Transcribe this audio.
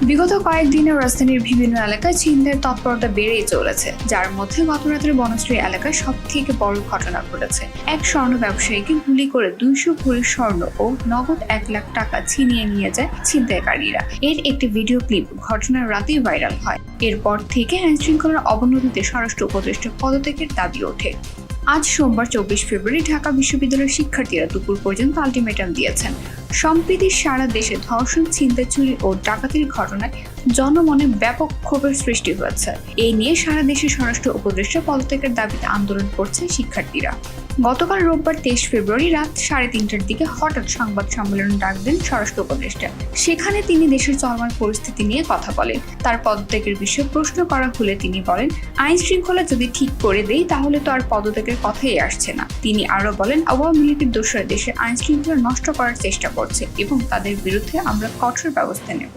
বিগত কয়েকদিনে রাজধানীর বিভিন্ন এলাকায় ছিনতাইয়ের তৎপরতা বেড়েই চলেছে, যার মধ্যে গত রাতের বনশ্রী এলাকায় সব থেকে বড় ঘটনা ঘটেছে। এক স্বর্ণ ব্যবসায়ীকে গুলি করে 200 ভরি স্বর্ণ ও নগদ 1 লাখ টাকা ছিনিয়ে নিয়ে যায় ছিনতাইকারীরা। এর একটি ভিডিও ক্লিপ ঘটনার রাতেই ভাইরাল হয়। এরপর থেকে আইনশৃঙ্খলার অবনতিতে স্বরাষ্ট্র উপদেষ্টার পদত্যাগের দাবি ওঠে। আজ সোমবার 24 ফেব্রুয়ারি ঢাকা বিশ্ববিদ্যালয়ের শিক্ষার্থীরা দুপুর পর্যন্ত আলটিমেটাম দিয়েছেন। সম্প্রতি সারা দেশে ধর্ষণ, ছিনতাই, চুরি ও ডাকাতির ঘটনায় জনমনে ব্যাপক ক্ষোভের সৃষ্টি হয়েছে। এই নিয়ে সারা দেশে স্বরাষ্ট্র উপদেষ্টা পদত্যাগের দাবিতে আন্দোলন করছে শিক্ষার্থীরা। গতকাল রোববার 23 ফেব্রুয়ারি রাত 3:30টার দিকে হঠাৎ সংবাদ সম্মেলন ডাক দেন স্বরাষ্ট্র উপদেষ্টা। সেখানে তিনি দেশের চলমান পরিস্থিতি নিয়ে কথা বলেন। তার পদত্যাগের বিষয়ে প্রশ্ন করা হলে তিনি বলেন, আইন শৃঙ্খলা যদি ঠিক করে দেই তাহলে তো আর পদত্যাগের কথাই আসছে না। তিনি আরো বলেন, আওয়ামী লীগের দোসররা দেশের আইন শৃঙ্খলা নষ্ট করার চেষ্টা করছে এবং তাদের বিরুদ্ধে আমরা কঠোর ব্যবস্থা নেব।